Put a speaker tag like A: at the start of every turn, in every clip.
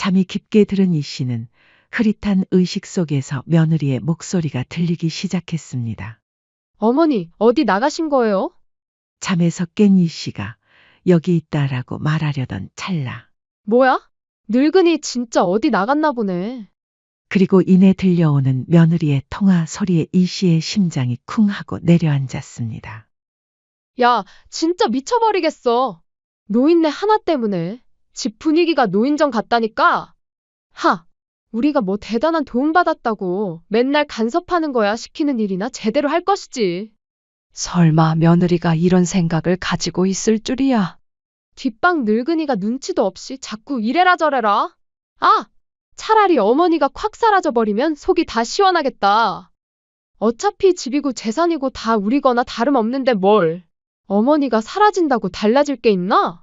A: 잠이 깊게 들은 이 씨는 흐릿한 의식 속에서 며느리의 목소리가 들리기 시작했습니다.
B: 어머니, 어디 나가신 거예요?
A: 잠에서 깬 이 씨가 여기 있다라고 말하려던 찰나.
B: 뭐야? 늙은이 진짜 어디 나갔나 보네.
A: 그리고 이내 들려오는 며느리의 통화 소리에 이 씨의 심장이 쿵 하고 내려앉았습니다.
B: 야, 진짜 미쳐버리겠어. 노인네 하나 때문에 집 분위기가 노인정 같다니까? 하, 우리가 뭐 대단한 도움 받았다고 맨날 간섭하는 거야. 시키는 일이나 제대로 할 것이지.
C: 설마 며느리가 이런 생각을 가지고 있을 줄이야.
B: 뒷방 늙은이가 눈치도 없이 자꾸 이래라 저래라. 아, 차라리 어머니가 콱 사라져버리면 속이 다 시원하겠다. 어차피 집이고 재산이고 다 우리거나 다름없는데 뭘. 어머니가 사라진다고 달라질 게 있나?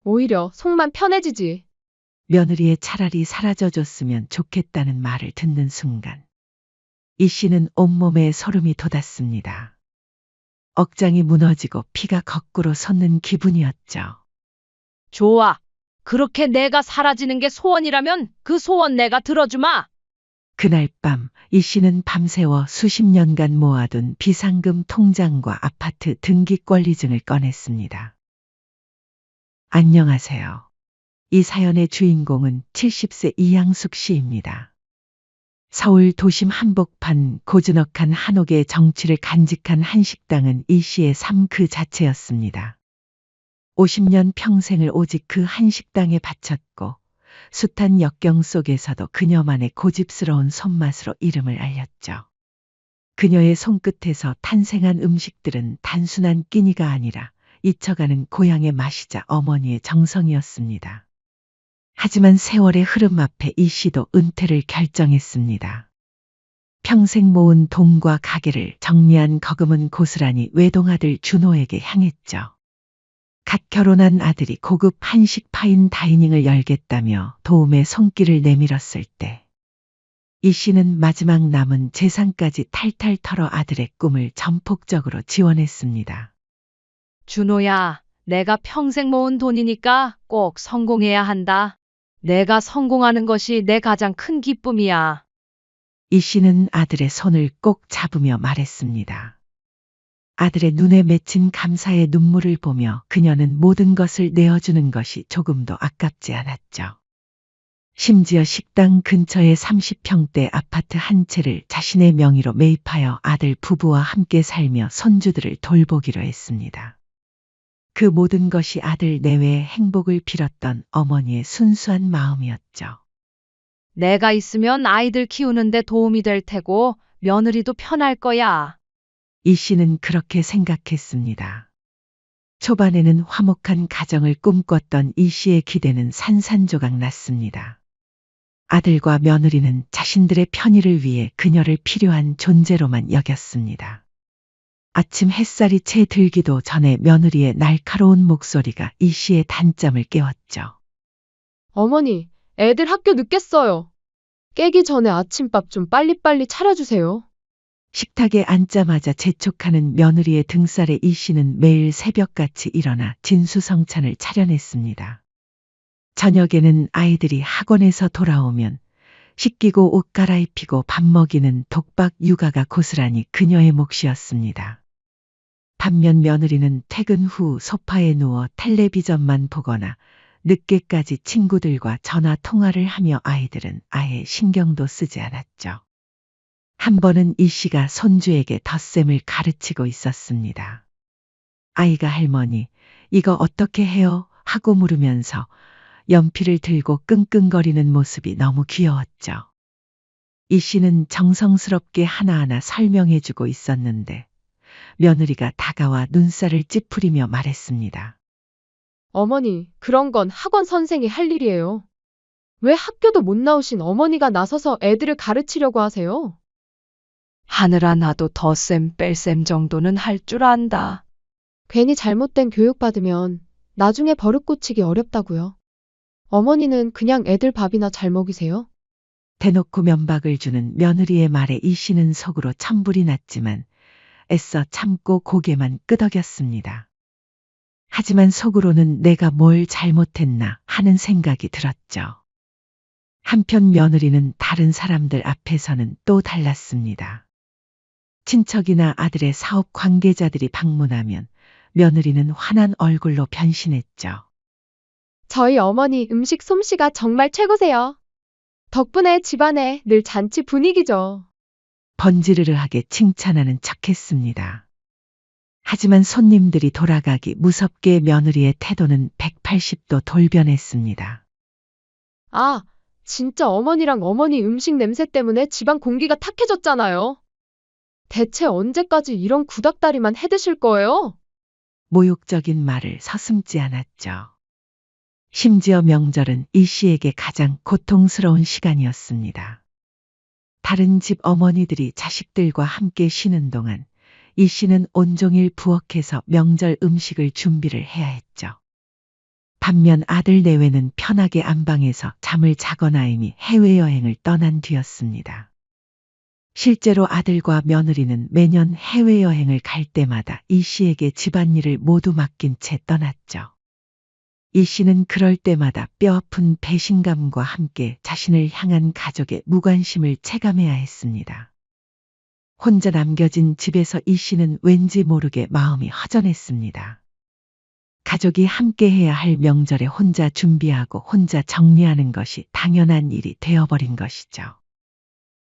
B: 오히려 속만 편해지지.
A: 며느리의 차라리 사라져줬으면 좋겠다는 말을 듣는 순간 이 씨는 온몸에 소름이 돋았습니다. 억장이 무너지고 피가 거꾸로 솟는 기분이었죠.
D: 좋아. 그렇게 내가 사라지는 게 소원이라면 그 소원 내가 들어주마.
A: 그날 밤 이 씨는 밤새워 수십 년간 모아둔 비상금 통장과 아파트 등기 권리증을 꺼냈습니다. 안녕하세요. 이 사연의 주인공은 70세 이양숙 씨입니다. 서울 도심 한복판 고즈넉한 한옥의 정취를 간직한 한식당은 이 씨의 삶 그 자체였습니다. 50년 평생을 오직 그 한식당에 바쳤고 숱한 역경 속에서도 그녀만의 고집스러운 손맛으로 이름을 알렸죠. 그녀의 손끝에서 탄생한 음식들은 단순한 끼니가 아니라 잊혀가는 고향의 맛이자 어머니의 정성이었습니다. 하지만 세월의 흐름 앞에 이 씨도 은퇴를 결정했습니다. 평생 모은 돈과 가게를 정리한 거금은 고스란히 외동아들 준호에게 향했죠. 갓 결혼한 아들이 고급 한식 파인 다이닝을 열겠다며 도움의 손길을 내밀었을 때 이 씨는 마지막 남은 재산까지 탈탈 털어 아들의 꿈을 전폭적으로 지원했습니다.
D: 준호야, 내가 평생 모은 돈이니까 꼭 성공해야 한다. 내가 성공하는 것이 내 가장 큰 기쁨이야.
A: 이 씨는 아들의 손을 꼭 잡으며 말했습니다. 아들의 눈에 맺힌 감사의 눈물을 보며 그녀는 모든 것을 내어주는 것이 조금도 아깝지 않았죠. 심지어 식당 근처의 30평대 아파트 한 채를 자신의 명의로 매입하여 아들 부부와 함께 살며 손주들을 돌보기로 했습니다. 그 모든 것이 아들 내외의 행복을 빌었던 어머니의 순수한 마음이었죠.
D: 내가 있으면 아이들 키우는데 도움이 될 테고 며느리도 편할 거야.
A: 이 씨는 그렇게 생각했습니다. 초반에는 화목한 가정을 꿈꿨던 이 씨의 기대는 산산조각 났습니다. 아들과 며느리는 자신들의 편의를 위해 그녀를 필요한 존재로만 여겼습니다. 아침 햇살이 채 들기도 전에 며느리의 날카로운 목소리가 이 씨의 단잠을 깨웠죠.
B: 어머니, 애들 학교 늦겠어요. 깨기 전에 아침밥 좀 빨리빨리 차려주세요.
A: 식탁에 앉자마자 재촉하는 며느리의 등살에 이 씨는 매일 새벽같이 일어나 진수성찬을 차려냈습니다. 저녁에는 아이들이 학원에서 돌아오면 씻기고 옷 갈아입히고 밥 먹이는 독박 육아가 고스란히 그녀의 몫이었습니다. 반면 며느리는 퇴근 후 소파에 누워 텔레비전만 보거나 늦게까지 친구들과 전화 통화를 하며 아이들은 아예 신경도 쓰지 않았죠. 한 번은 이 씨가 손주에게 덧셈을 가르치고 있었습니다. 아이가 할머니, 이거 어떻게 해요? 하고 물으면서 연필을 들고 끙끙거리는 모습이 너무 귀여웠죠. 이 씨는 정성스럽게 하나하나 설명해주고 있었는데 며느리가 다가와 눈살을 찌푸리며 말했습니다.
B: 어머니, 그런 건 학원 선생이 할 일이에요. 왜 학교도 못 나오신 어머니가 나서서 애들을 가르치려고 하세요?
C: 하늘아 나도 덧셈 뺄셈 정도는 할 줄 안다.
B: 괜히 잘못된 교육 받으면 나중에 버릇 고치기 어렵다고요. 어머니는 그냥 애들 밥이나 잘 먹이세요.
A: 대놓고 면박을 주는 며느리의 말에 이 씨는 속으로 천불이 났지만 애써 참고 고개만 끄덕였습니다. 하지만 속으로는 내가 뭘 잘못했나 하는 생각이 들었죠. 한편 며느리는 다른 사람들 앞에서는 또 달랐습니다. 친척이나 아들의 사업 관계자들이 방문하면 며느리는 환한 얼굴로 변신했죠.
B: 저희 어머니 음식 솜씨가 정말 최고세요. 덕분에 집안에 늘 잔치 분위기죠.
A: 번지르르하게 칭찬하는 척했습니다. 하지만 손님들이 돌아가기 무섭게 며느리의 태도는 180도 돌변했습니다.
B: 아, 진짜 어머니랑 어머니 음식 냄새 때문에 집안 공기가 탁해졌잖아요. 대체 언제까지 이런 구닥다리만 해드실 거예요?
A: 모욕적인 말을 서슴지 않았죠. 심지어 명절은 이 씨에게 가장 고통스러운 시간이었습니다. 다른 집 어머니들이 자식들과 함께 쉬는 동안 이 씨는 온종일 부엌에서 명절 음식을 준비를 해야 했죠. 반면 아들 내외는 편하게 안방에서 잠을 자거나 이미 해외여행을 떠난 뒤였습니다. 실제로 아들과 며느리는 매년 해외여행을 갈 때마다 이 씨에게 집안일을 모두 맡긴 채 떠났죠. 이 씨는 그럴 때마다 뼈아픈 배신감과 함께 자신을 향한 가족의 무관심을 체감해야 했습니다. 혼자 남겨진 집에서 이 씨는 왠지 모르게 마음이 허전했습니다. 가족이 함께 해야 할 명절에 혼자 준비하고 혼자 정리하는 것이 당연한 일이 되어버린 것이죠.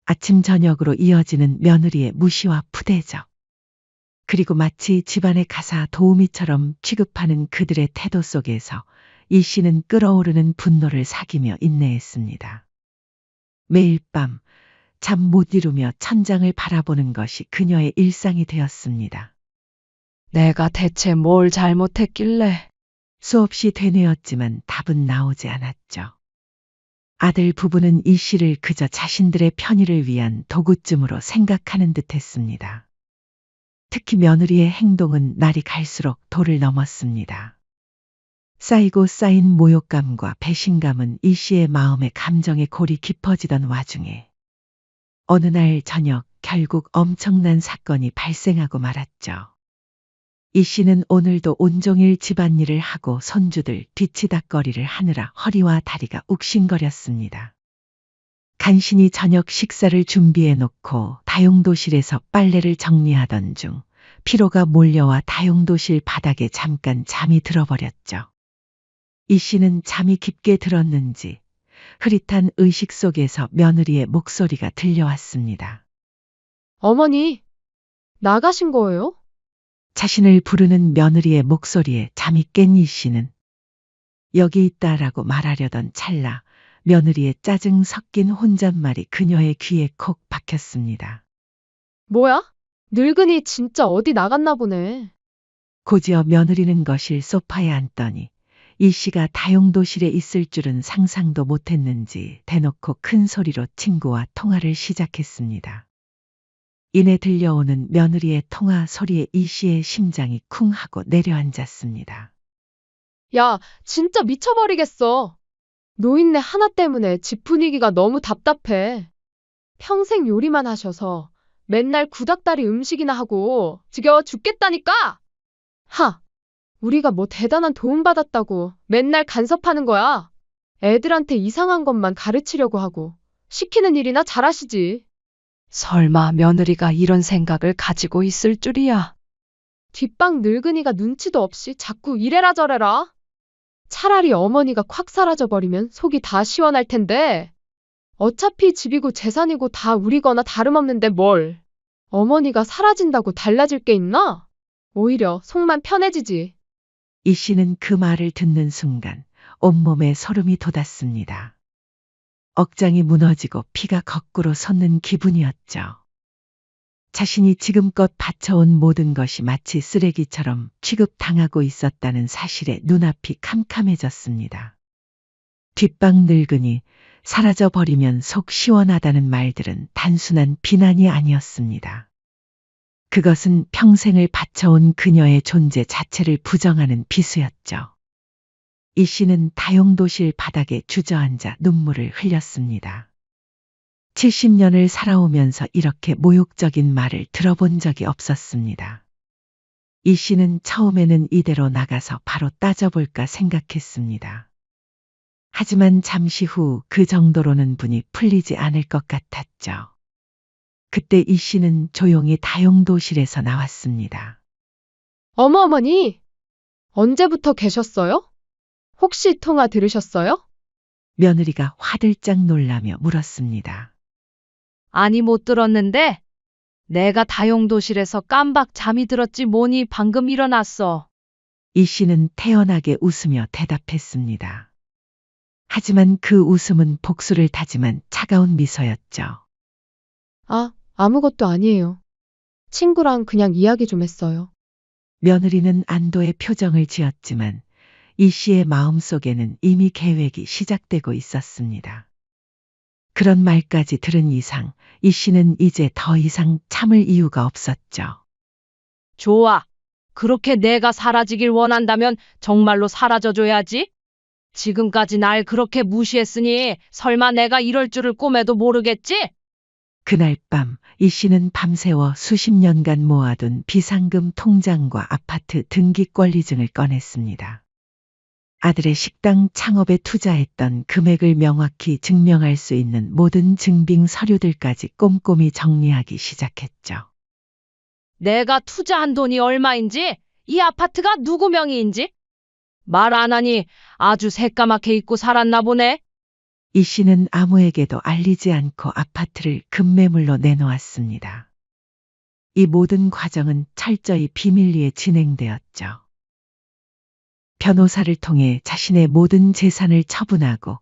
A: 아침 저녁으로 이어지는 며느리의 무시와 푸대접. 그리고 마치 집안의 가사 도우미처럼 취급하는 그들의 태도 속에서 이 씨는 끓어오르는 분노를 사귀며 인내했습니다. 매일 밤 잠 못 이루며 천장을 바라보는 것이 그녀의 일상이 되었습니다.
C: 내가 대체 뭘 잘못했길래?
A: 수없이 되뇌었지만 답은 나오지 않았죠. 아들 부부는 이 씨를 그저 자신들의 편의를 위한 도구쯤으로 생각하는 듯했습니다. 특히 며느리의 행동은 날이 갈수록 도를 넘었습니다. 쌓이고 쌓인 모욕감과 배신감은 이 씨의 마음에 감정의 골이 깊어지던 와중에 어느 날 저녁 결국 엄청난 사건이 발생하고 말았죠. 이 씨는 오늘도 온종일 집안일을 하고 손주들 뒤치다꺼리를 하느라 허리와 다리가 욱신거렸습니다. 간신히 저녁 식사를 준비해 놓고 다용도실에서 빨래를 정리하던 중 피로가 몰려와 다용도실 바닥에 잠깐 잠이 들어버렸죠. 이 씨는 잠이 깊게 들었는지 흐릿한 의식 속에서 며느리의 목소리가 들려왔습니다.
B: 어머니, 나가신 거예요?
A: 자신을 부르는 며느리의 목소리에 잠이 깬 이 씨는 여기 있다라고 말하려던 찰나 며느리의 짜증 섞인 혼잣말이 그녀의 귀에 콕 박혔습니다.
B: 뭐야? 늙은이 진짜 어디 나갔나 보네.
A: 곧이어 며느리는 거실 소파에 앉더니 이 씨가 다용도실에 있을 줄은 상상도 못했는지 대놓고 큰 소리로 친구와 통화를 시작했습니다. 이내 들려오는 며느리의 통화 소리에 이 씨의 심장이 쿵 하고 내려앉았습니다.
B: 야, 진짜 미쳐버리겠어. 노인네 하나 때문에 집 분위기가 너무 답답해. 평생 요리만 하셔서 맨날 구닥다리 음식이나 하고 지겨워 죽겠다니까! 하! 우리가 뭐 대단한 도움 받았다고 맨날 간섭하는 거야. 애들한테 이상한 것만 가르치려고 하고 시키는 일이나 잘하시지.
C: 설마 며느리가 이런 생각을 가지고 있을 줄이야.
B: 뒷방 늙은이가 눈치도 없이 자꾸 이래라 저래라. 차라리 어머니가 콱 사라져버리면 속이 다 시원할 텐데. 어차피 집이고 재산이고 다 우리거나 다름없는데 뭘. 어머니가 사라진다고 달라질 게 있나? 오히려 속만 편해지지.
A: 이 씨는 그 말을 듣는 순간 온몸에 소름이 돋았습니다. 억장이 무너지고 피가 거꾸로 솟는 기분이었죠. 자신이 지금껏 바쳐온 모든 것이 마치 쓰레기처럼 취급당하고 있었다는 사실에 눈앞이 캄캄해졌습니다. 뒷방 늙으니 사라져버리면 속 시원하다는 말들은 단순한 비난이 아니었습니다. 그것은 평생을 바쳐온 그녀의 존재 자체를 부정하는 비수였죠. 이 씨는 다용도실 바닥에 주저앉아 눈물을 흘렸습니다. 70년을 살아오면서 이렇게 모욕적인 말을 들어본 적이 없었습니다. 이 씨는 처음에는 이대로 나가서 바로 따져볼까 생각했습니다. 하지만 잠시 후 그 정도로는 분이 풀리지 않을 것 같았죠. 그때 이 씨는 조용히 다용도실에서 나왔습니다.
B: 어머니, 언제부터 계셨어요? 혹시 통화 들으셨어요?
A: 며느리가 화들짝 놀라며 물었습니다.
D: 아니 못 들었는데 내가 다용도실에서 깜박 잠이 들었지 뭐니 방금 일어났어.
A: 이 씨는 태연하게 웃으며 대답했습니다. 하지만 그 웃음은 복수를 다짐한 차가운 미소였죠.
B: 아, 아무것도 아니에요. 친구랑 그냥 이야기 좀 했어요.
A: 며느리는 안도의 표정을 지었지만 이 씨의 마음속에는 이미 계획이 시작되고 있었습니다. 그런 말까지 들은 이상 이 씨는 이제 더 이상 참을 이유가 없었죠.
D: 좋아. 그렇게 내가 사라지길 원한다면 정말로 사라져줘야지. 지금까지 날 그렇게 무시했으니 설마 내가 이럴 줄을 꿈에도 모르겠지?
A: 그날 밤 이 씨는 밤새워 수십 년간 모아둔 비상금 통장과 아파트 등기 권리증을 꺼냈습니다. 아들의 식당 창업에 투자했던 금액을 명확히 증명할 수 있는 모든 증빙 서류들까지 꼼꼼히 정리하기 시작했죠.
D: 내가 투자한 돈이 얼마인지, 이 아파트가 누구 명의인지 말 안 하니 아주 새까맣게 잊고 살았나 보네.
A: 이 씨는 아무에게도 알리지 않고 아파트를 급매물로 내놓았습니다. 이 모든 과정은 철저히 비밀리에 진행되었죠. 변호사를 통해 자신의 모든 재산을 처분하고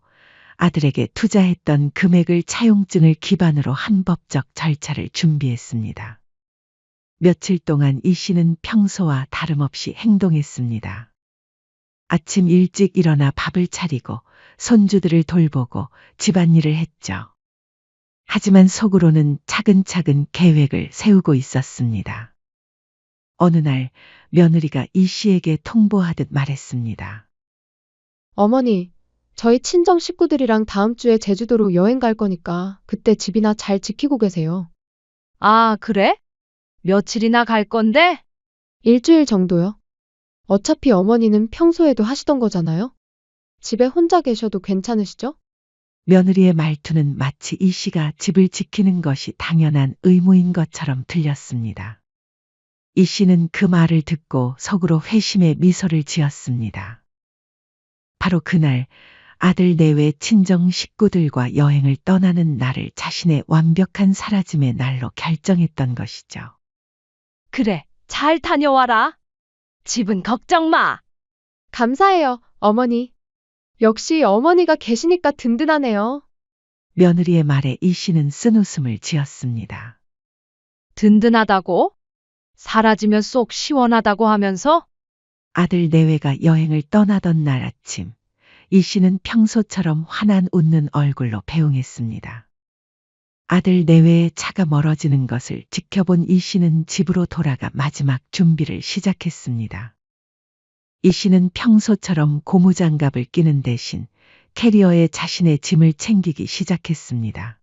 A: 아들에게 투자했던 금액을 차용증을 기반으로 한 법적 절차를 준비했습니다. 며칠 동안 이 씨는 평소와 다름없이 행동했습니다. 아침 일찍 일어나 밥을 차리고 손주들을 돌보고 집안일을 했죠. 하지만 속으로는 차근차근 계획을 세우고 있었습니다. 어느 날 며느리가 이 씨에게 통보하듯 말했습니다.
B: 어머니, 저희 친정 식구들이랑 다음 주에 제주도로 여행 갈 거니까 그때 집이나 잘 지키고 계세요.
D: 아, 그래? 며칠이나 갈 건데?
B: 일주일 정도요. 어차피 어머니는 평소에도 하시던 거잖아요. 집에 혼자 계셔도 괜찮으시죠?
A: 며느리의 말투는 마치 이 씨가 집을 지키는 것이 당연한 의무인 것처럼 들렸습니다. 이 씨는 그 말을 듣고 속으로 회심의 미소를 지었습니다. 바로 그날 아들 내외 친정 식구들과 여행을 떠나는 날을 자신의 완벽한 사라짐의 날로 결정했던 것이죠.
D: 그래, 잘 다녀와라. 집은 걱정 마.
B: 감사해요, 어머니. 역시 어머니가 계시니까 든든하네요.
A: 며느리의 말에 이 씨는 쓴웃음을 지었습니다.
D: 든든하다고? 사라지면 쏙 시원하다고 하면서?
A: 아들 내외가 여행을 떠나던 날 아침, 이 씨는 평소처럼 환한 웃는 얼굴로 배웅했습니다. 아들 내외의 차가 멀어지는 것을 지켜본 이 씨는 집으로 돌아가 마지막 준비를 시작했습니다. 이 씨는 평소처럼 고무장갑을 끼는 대신 캐리어에 자신의 짐을 챙기기 시작했습니다.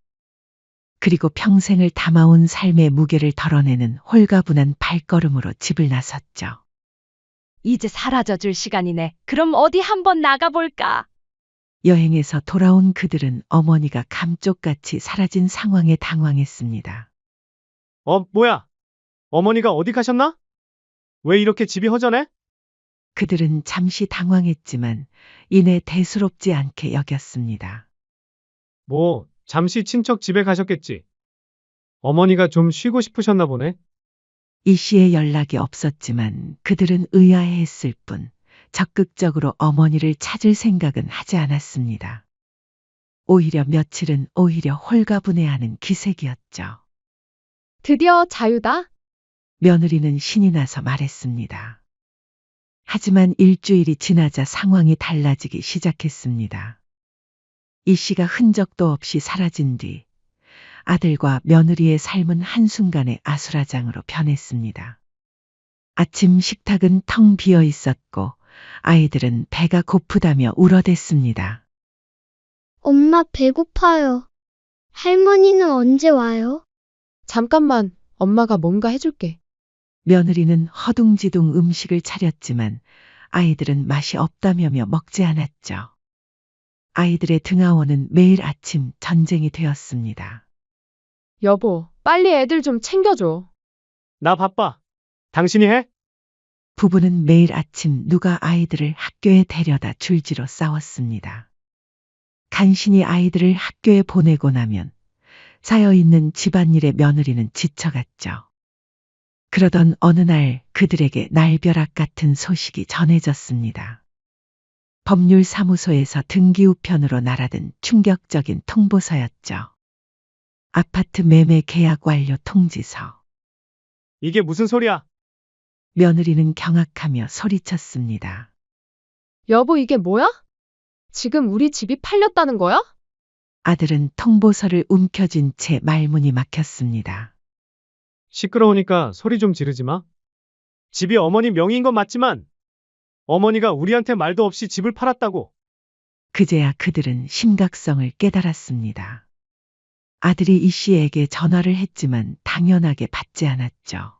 A: 그리고 평생을 담아온 삶의 무게를 덜어내는 홀가분한 발걸음으로 집을 나섰죠.
D: 이제 사라져줄 시간이네. 그럼 어디 한번 나가볼까?
A: 여행에서 돌아온 그들은 어머니가 감쪽같이 사라진 상황에 당황했습니다.
E: 뭐야? 어머니가 어디 가셨나? 왜 이렇게 집이 허전해?
A: 그들은 잠시 당황했지만 이내 대수롭지 않게 여겼습니다.
E: 잠시 친척 집에 가셨겠지. 어머니가 좀 쉬고 싶으셨나 보네.
A: 이 씨의 연락이 없었지만 그들은 의아해했을 뿐 적극적으로 어머니를 찾을 생각은 하지 않았습니다. 오히려 며칠은 홀가분해하는 기색이었죠.
B: 드디어 자유다.
A: 며느리는 신이 나서 말했습니다. 하지만 일주일이 지나자 상황이 달라지기 시작했습니다. 이 씨가 흔적도 없이 사라진 뒤 아들과 며느리의 삶은 한순간에 아수라장으로 변했습니다. 아침 식탁은 텅 비어 있었고 아이들은 배가 고프다며 울어댔습니다.
F: 엄마 배고파요. 할머니는 언제 와요?
B: 잠깐만, 엄마가 뭔가 해줄게.
A: 며느리는 허둥지둥 음식을 차렸지만 아이들은 맛이 없다며 먹지 않았죠. 아이들의 등하원은 매일 아침 전쟁이 되었습니다.
B: 여보, 빨리 애들 좀 챙겨줘.
E: 나 바빠. 당신이 해?
A: 부부는 매일 아침 누가 아이들을 학교에 데려다 줄지로 싸웠습니다. 간신히 아이들을 학교에 보내고 나면 쌓여있는 집안일에 며느리는 지쳐갔죠. 그러던 어느 날 그들에게 날벼락 같은 소식이 전해졌습니다. 법률사무소에서 등기 우편으로 날아든 충격적인 통보서였죠. 아파트 매매 계약 완료 통지서.
E: 이게 무슨 소리야?
A: 며느리는 경악하며 소리쳤습니다.
B: 여보, 이게 뭐야? 지금 우리 집이 팔렸다는 거야?
A: 아들은 통보서를 움켜쥔 채 말문이 막혔습니다.
E: 시끄러우니까 소리 좀 지르지 마. 집이 어머니 명의인 건 맞지만 어머니가 우리한테 말도 없이 집을 팔았다고.
A: 그제야 그들은 심각성을 깨달았습니다. 아들이 이 씨에게 전화를 했지만 당연하게 받지 않았죠.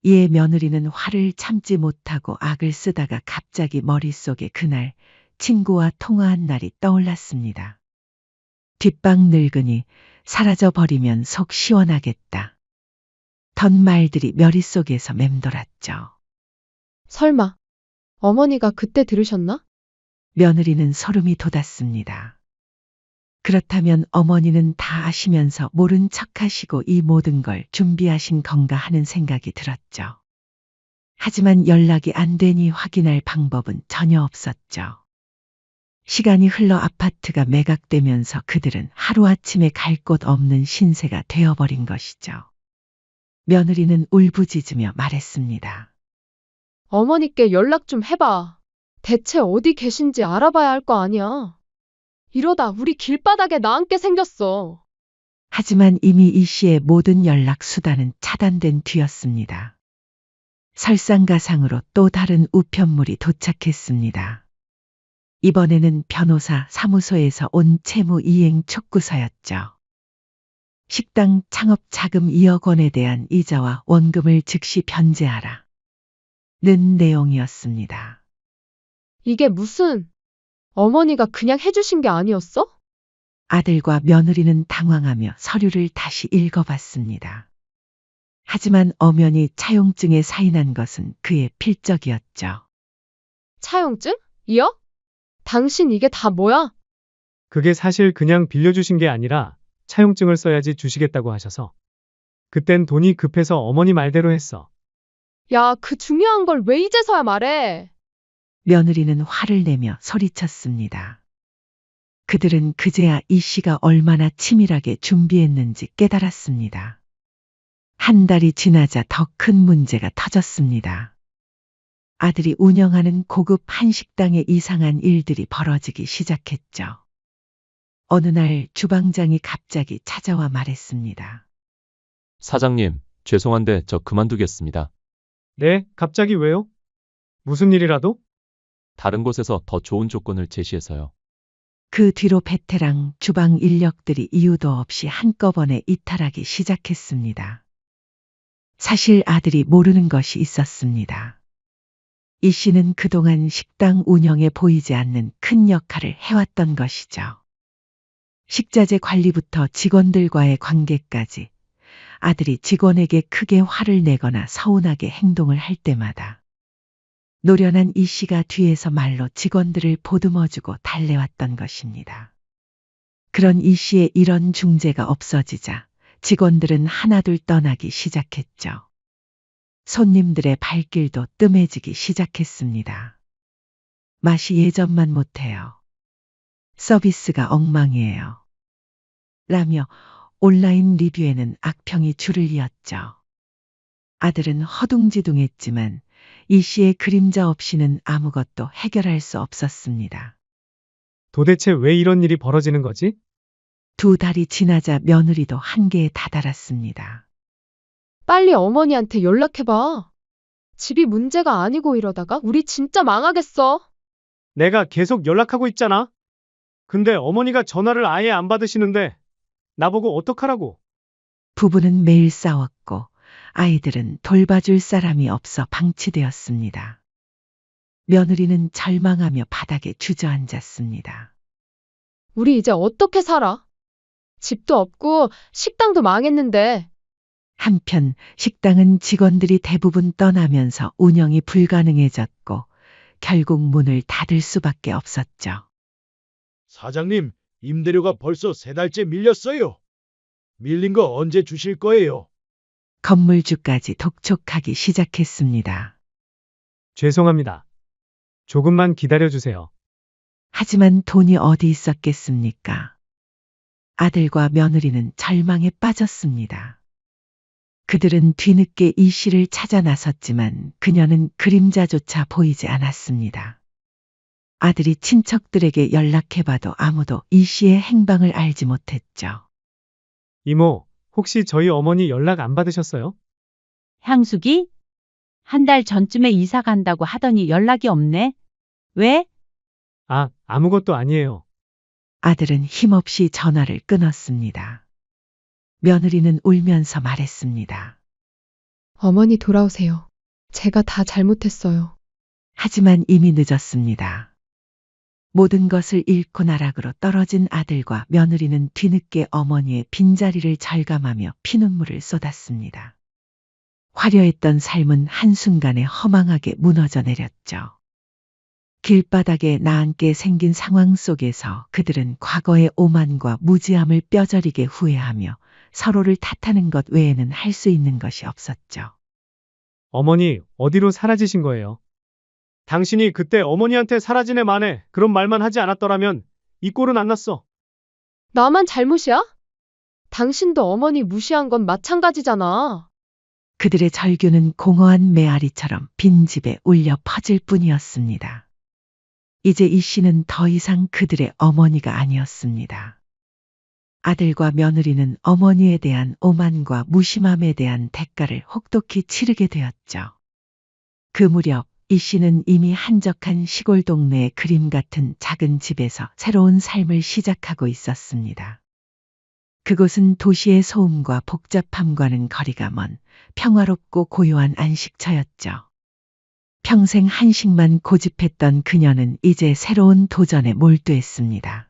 A: 이에 며느리는 화를 참지 못하고 악을 쓰다가 갑자기 머릿속에 그날 친구와 통화한 날이 떠올랐습니다. 뒷방 늙으니 사라져 버리면 속 시원하겠다. 던 말들이 머릿속에서 맴돌았죠.
B: 설마, 어머니가 그때 들으셨나?
A: 며느리는 소름이 돋았습니다. 그렇다면 어머니는 다 아시면서 모른 척하시고 이 모든 걸 준비하신 건가 하는 생각이 들었죠. 하지만 연락이 안 되니 확인할 방법은 전혀 없었죠. 시간이 흘러 아파트가 매각되면서 그들은 하루아침에 갈 곳 없는 신세가 되어버린 것이죠. 며느리는 울부짖으며 말했습니다.
B: 어머니께 연락 좀 해봐. 대체 어디 계신지 알아봐야 할 거 아니야. 이러다 우리 길바닥에 나앉게 생겼어.
A: 하지만 이미 이 씨의 모든 연락 수단은 차단된 뒤였습니다. 설상가상으로 또 다른 우편물이 도착했습니다. 이번에는 변호사 사무소에서 온 채무 이행 촉구서였죠. 식당 창업 자금 2억 원에 대한 이자와 원금을 즉시 변제하라. 는 내용이었습니다.
B: 이게 무슨, 어머니가 그냥 해주신 게 아니었어?
A: 아들과 며느리는 당황하며 서류를 다시 읽어봤습니다. 하지만 엄연히 차용증에 사인한 것은 그의 필적이었죠.
B: 차용증? 2억? 당신 이게 다 뭐야?
E: 그게 사실 그냥 빌려주신 게 아니라 차용증을 써야지 주시겠다고 하셔서. 그땐 돈이 급해서 어머니 말대로 했어.
B: 야, 그 중요한 걸 왜 이제서야 말해?
A: 며느리는 화를 내며 소리쳤습니다. 그들은 그제야 이 씨가 얼마나 치밀하게 준비했는지 깨달았습니다. 한 달이 지나자 더 큰 문제가 터졌습니다. 아들이 운영하는 고급 한식당에 이상한 일들이 벌어지기 시작했죠. 어느 날 주방장이 갑자기 찾아와 말했습니다.
G: 사장님, 죄송한데 저 그만두겠습니다.
E: 네, 갑자기 왜요? 무슨 일이라도?
G: 다른 곳에서 더 좋은 조건을 제시해서요.
A: 그 뒤로 베테랑 주방 인력들이 이유도 없이 한꺼번에 이탈하기 시작했습니다. 사실 아들이 모르는 것이 있었습니다. 이 씨는 그동안 식당 운영에 보이지 않는 큰 역할을 해왔던 것이죠. 식자재 관리부터 직원들과의 관계까지 아들이 직원에게 크게 화를 내거나 서운하게 행동을 할 때마다 노련한 이 씨가 뒤에서 말로 직원들을 보듬어주고 달래왔던 것입니다. 그런 이 씨의 이런 중재가 없어지자 직원들은 하나둘 떠나기 시작했죠. 손님들의 발길도 뜸해지기 시작했습니다. 맛이 예전만 못해요. 서비스가 엉망이에요. 라며 온라인 리뷰에는 악평이 줄을 이었죠. 아들은 허둥지둥했지만 이 씨의 그림자 없이는 아무것도 해결할 수 없었습니다.
E: 도대체 왜 이런 일이 벌어지는 거지?
A: 2달이 지나자 며느리도 한계에 다다랐습니다.
B: 빨리 어머니한테 연락해봐. 집이 문제가 아니고 이러다가 우리 진짜 망하겠어.
E: 내가 계속 연락하고 있잖아. 근데 어머니가 전화를 아예 안 받으시는데 나보고 어떡하라고.
A: 부부는 매일 싸웠고 아이들은 돌봐줄 사람이 없어 방치되었습니다. 며느리는 절망하며 바닥에 주저앉았습니다.
B: 우리 이제 어떻게 살아? 집도 없고 식당도 망했는데.
A: 한편 식당은 직원들이 대부분 떠나면서 운영이 불가능해졌고 결국 문을 닫을 수밖에 없었죠.
H: 사장님, 임대료가 벌써 3달째 밀렸어요. 밀린 거 언제 주실 거예요?
A: 건물주까지 독촉하기 시작했습니다.
E: 죄송합니다. 조금만 기다려주세요.
A: 하지만 돈이 어디 있었겠습니까? 아들과 며느리는 절망에 빠졌습니다. 그들은 뒤늦게 이 씨를 찾아 나섰지만 그녀는 그림자조차 보이지 않았습니다. 아들이 친척들에게 연락해봐도 아무도 이 씨의 행방을 알지 못했죠.
E: 이모, 혹시 저희 어머니 연락 안 받으셨어요?
I: 향숙이? 한 달 전쯤에 이사 간다고 하더니 연락이 없네. 왜?
E: 아, 아무것도 아니에요.
A: 아들은 힘없이 전화를 끊었습니다. 며느리는 울면서 말했습니다.
B: 어머니 돌아오세요. 제가 다 잘못했어요.
A: 하지만 이미 늦었습니다. 모든 것을 잃고 나락으로 떨어진 아들과 며느리는 뒤늦게 어머니의 빈자리를 절감하며 피눈물을 쏟았습니다. 화려했던 삶은 한순간에 허망하게 무너져 내렸죠. 길바닥에 나앉게 생긴 상황 속에서 그들은 과거의 오만과 무지함을 뼈저리게 후회하며 서로를 탓하는 것 외에는 할 수 있는 것이 없었죠.
E: 어머니, 어디로 사라지신 거예요? 당신이 그때 어머니한테 사라진 애 만에 그런 말만 하지 않았더라면 이 꼴은 안 났어.
B: 나만 잘못이야? 당신도 어머니 무시한 건 마찬가지잖아.
A: 그들의 절규는 공허한 메아리처럼 빈집에 울려 퍼질 뿐이었습니다. 이제 이 씨는 더 이상 그들의 어머니가 아니었습니다. 아들과 며느리는 어머니에 대한 오만과 무심함에 대한 대가를 혹독히 치르게 되었죠. 그 무렵 이 씨는 이미 한적한 시골 동네의 그림 같은 작은 집에서 새로운 삶을 시작하고 있었습니다. 그곳은 도시의 소음과 복잡함과는 거리가 먼 평화롭고 고요한 안식처였죠. 평생 한식만 고집했던 그녀는 이제 새로운 도전에 몰두했습니다.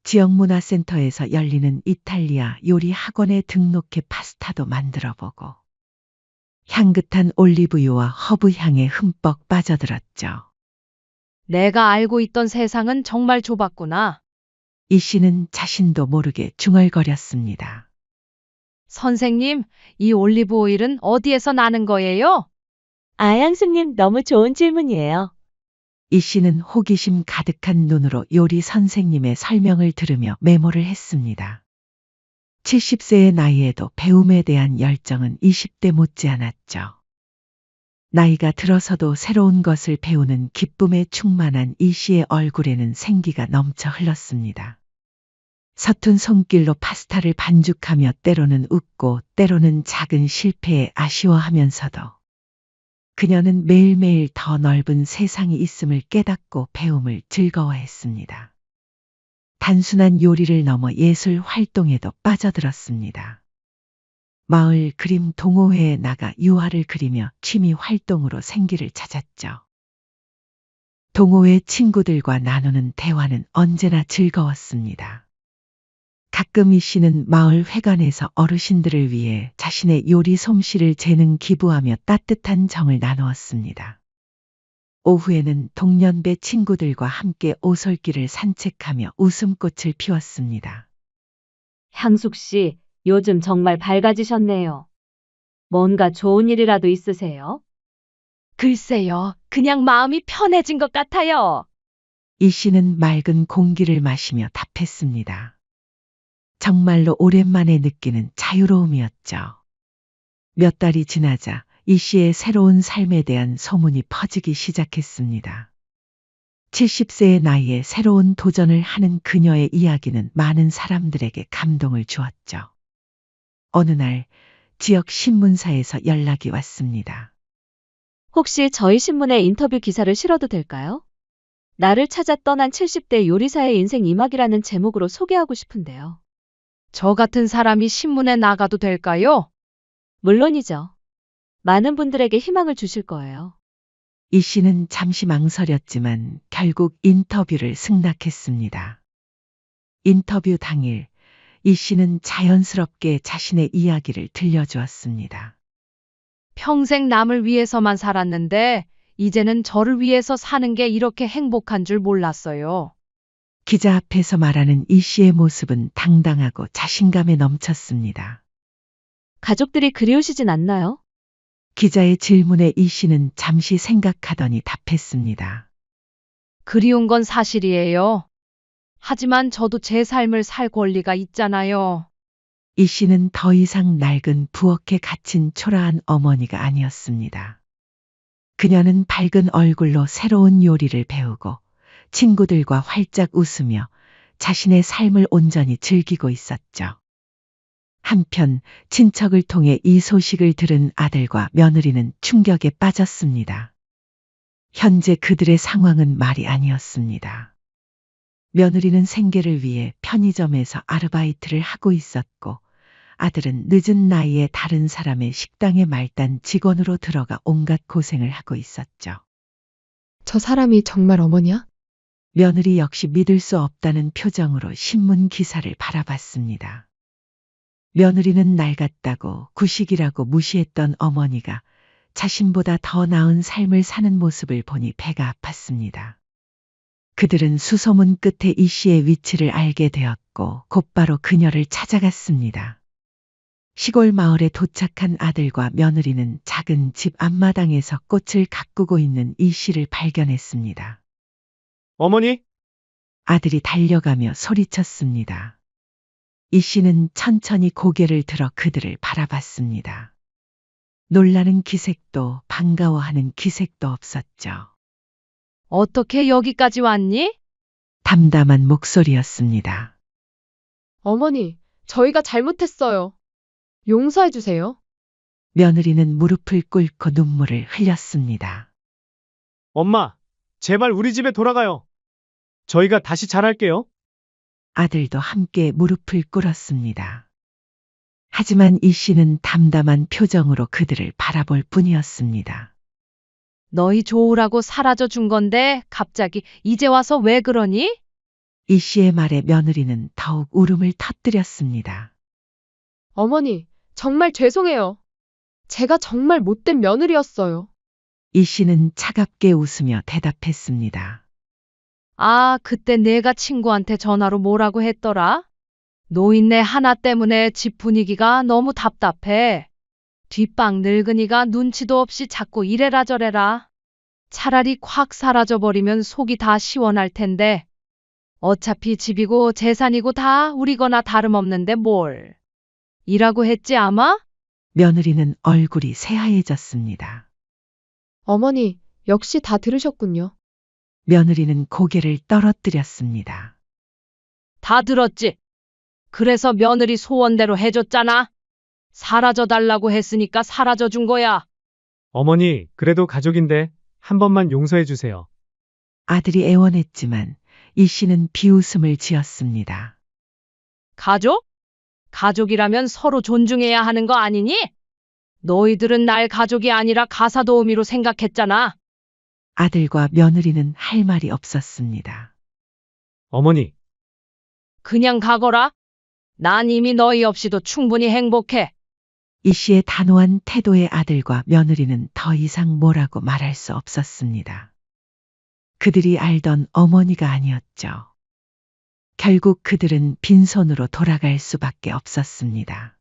A: 지역문화센터에서 열리는 이탈리아 요리 학원에 등록해 파스타도 만들어보고 향긋한 올리브유와 허브 향에 흠뻑 빠져들었죠.
D: 내가 알고 있던 세상은 정말 좁았구나.
A: 이 씨는 자신도 모르게 중얼거렸습니다.
D: 선생님, 이 올리브 오일은 어디에서 나는 거예요?
I: 향숙님 너무 좋은 질문이에요.
A: 이 씨는 호기심 가득한 눈으로 요리 선생님의 설명을 들으며 메모를 했습니다. 70세의 나이에도 배움에 대한 열정은 20대 못지않았죠. 나이가 들어서도 새로운 것을 배우는 기쁨에 충만한 이 씨의 얼굴에는 생기가 넘쳐 흘렀습니다. 서툰 손길로 파스타를 반죽하며 때로는 웃고 때로는 작은 실패에 아쉬워하면서도 그녀는 매일매일 더 넓은 세상이 있음을 깨닫고 배움을 즐거워했습니다. 단순한 요리를 넘어 예술 활동에도 빠져들었습니다. 마을 그림 동호회에 나가 유화를 그리며 취미 활동으로 생기를 찾았죠. 동호회 친구들과 나누는 대화는 언제나 즐거웠습니다. 가끔 이 씨는 마을 회관에서 어르신들을 위해 자신의 요리 솜씨를 재능 기부하며 따뜻한 정을 나누었습니다. 오후에는 동년배 친구들과 함께 오솔길을 산책하며 웃음꽃을 피웠습니다.
I: 향숙 씨, 요즘 정말 밝아지셨네요. 뭔가 좋은 일이라도 있으세요?
D: 글쎄요, 그냥 마음이 편해진 것 같아요.
A: 이 씨는 맑은 공기를 마시며 답했습니다. 정말로 오랜만에 느끼는 자유로움이었죠. 몇 달이 지나자 이 씨의 새로운 삶에 대한 소문이 퍼지기 시작했습니다. 70세의 나이에 새로운 도전을 하는 그녀의 이야기는 많은 사람들에게 감동을 주었죠. 어느 날 지역 신문사에서 연락이 왔습니다.
I: 혹시 저희 신문에 인터뷰 기사를 실어도 될까요? 나를 찾아 떠난 70대 요리사의 인생 이막이라는 제목으로 소개하고 싶은데요.
D: 저 같은 사람이 신문에 나가도 될까요?
I: 물론이죠. 많은 분들에게 희망을 주실 거예요.
A: 이 씨는 잠시 망설였지만 결국 인터뷰를 승낙했습니다. 인터뷰 당일 이 씨는 자연스럽게 자신의 이야기를 들려주었습니다.
D: 평생 남을 위해서만 살았는데 이제는 저를 위해서 사는 게 이렇게 행복한 줄 몰랐어요.
A: 기자 앞에서 말하는 이 씨의 모습은 당당하고 자신감에 넘쳤습니다.
I: 가족들이 그리우시진 않나요?
A: 기자의 질문에 이 씨는 잠시 생각하더니 답했습니다.
D: 그리운 건 사실이에요. 하지만 저도 제 삶을 살 권리가 있잖아요.
A: 이 씨는 더 이상 낡은 부엌에 갇힌 초라한 어머니가 아니었습니다. 그녀는 밝은 얼굴로 새로운 요리를 배우고 친구들과 활짝 웃으며 자신의 삶을 온전히 즐기고 있었죠. 한편 친척을 통해 이 소식을 들은 아들과 며느리는 충격에 빠졌습니다. 현재 그들의 상황은 말이 아니었습니다. 며느리는 생계를 위해 편의점에서 아르바이트를 하고 있었고 아들은 늦은 나이에 다른 사람의 식당에 말단 직원으로 들어가 온갖 고생을 하고 있었죠.
B: 저 사람이 정말 어머니야?
A: 며느리 역시 믿을 수 없다는 표정으로 신문 기사를 바라봤습니다. 며느리는 낡았다고 구식이라고 무시했던 어머니가 자신보다 더 나은 삶을 사는 모습을 보니 배가 아팠습니다. 그들은 수소문 끝에 이 씨의 위치를 알게 되었고 곧바로 그녀를 찾아갔습니다. 시골 마을에 도착한 아들과 며느리는 작은 집 앞마당에서 꽃을 가꾸고 있는 이 씨를 발견했습니다.
E: 어머니?
A: 아들이 달려가며 소리쳤습니다. 이 씨는 천천히 고개를 들어 그들을 바라봤습니다. 놀라는 기색도 반가워하는 기색도 없었죠.
D: 어떻게 여기까지 왔니?
A: 담담한 목소리였습니다.
B: 어머니, 저희가 잘못했어요. 용서해 주세요.
A: 며느리는 무릎을 꿇고 눈물을 흘렸습니다.
E: 엄마, 제발 우리 집에 돌아가요. 저희가 다시 잘할게요.
A: 아들도 함께 무릎을 꿇었습니다. 하지만 이 씨는 담담한 표정으로 그들을 바라볼 뿐이었습니다.
D: 너희 좋으라고 사라져 준 건데 갑자기 이제 와서 왜 그러니?
A: 이 씨의 말에 며느리는 더욱 울음을 터뜨렸습니다.
B: 어머니, 정말 죄송해요. 제가 정말 못된 며느리였어요.
A: 이 씨는 차갑게 웃으며 대답했습니다.
D: 아, 그때 내가 친구한테 전화로 뭐라고 했더라? 노인네 하나 때문에 집 분위기가 너무 답답해. 뒷방 늙은이가 눈치도 없이 자꾸 이래라 저래라. 차라리 콱 사라져버리면 속이 다 시원할 텐데. 어차피 집이고 재산이고 다 우리거나 다름없는데 뭘. 이라고 했지 아마?
A: 며느리는 얼굴이 새하얘졌습니다.
B: 어머니, 역시 다 들으셨군요.
A: 며느리는 고개를 떨어뜨렸습니다.
D: 다 들었지. 그래서 며느리 소원대로 해줬잖아. 사라져 달라고 했으니까 사라져 준 거야.
E: 어머니, 그래도 가족인데 한 번만 용서해 주세요.
A: 아들이 애원했지만 이 씨는 비웃음을 지었습니다.
D: 가족? 가족이라면 서로 존중해야 하는 거 아니니? 너희들은 날 가족이 아니라 가사도우미로 생각했잖아.
A: 아들과 며느리는 할 말이 없었습니다.
E: 어머니,
D: 그냥 가거라. 난 이미 너희 없이도 충분히 행복해.
A: 이 씨의 단호한 태도에 아들과 며느리는 더 이상 뭐라고 말할 수 없었습니다. 그들이 알던 어머니가 아니었죠. 결국 그들은 빈손으로 돌아갈 수밖에 없었습니다.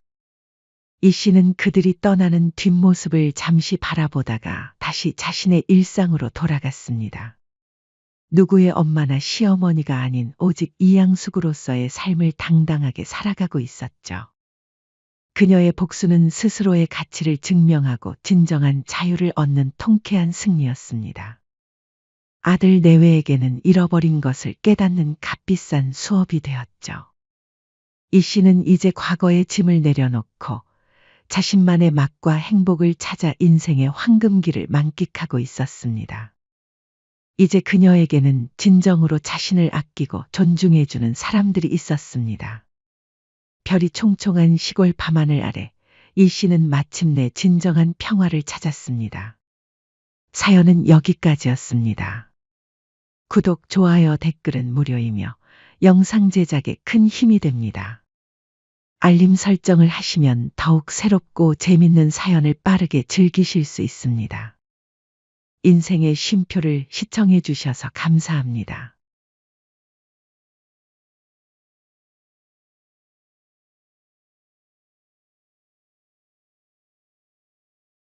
A: 이 씨는 그들이 떠나는 뒷모습을 잠시 바라보다가 다시 자신의 일상으로 돌아갔습니다. 누구의 엄마나 시어머니가 아닌 오직 이양숙으로서의 삶을 당당하게 살아가고 있었죠. 그녀의 복수는 스스로의 가치를 증명하고 진정한 자유를 얻는 통쾌한 승리였습니다. 아들 내외에게는 잃어버린 것을 깨닫는 값비싼 수업이 되었죠. 이 씨는 이제 과거의 짐을 내려놓고 자신만의 맛과 행복을 찾아 인생의 황금기를 만끽하고 있었습니다. 이제 그녀에게는 진정으로 자신을 아끼고 존중해주는 사람들이 있었습니다. 별이 총총한 시골 밤하늘 아래 이 씨는 마침내 진정한 평화를 찾았습니다. 사연은 여기까지였습니다. 구독, 좋아요, 댓글은 무료이며 영상 제작에 큰 힘이 됩니다. 알림 설정을 하시면 더욱 새롭고 재밌는 사연을 빠르게 즐기실 수 있습니다. 인생의 쉼표를 시청해 주셔서 감사합니다.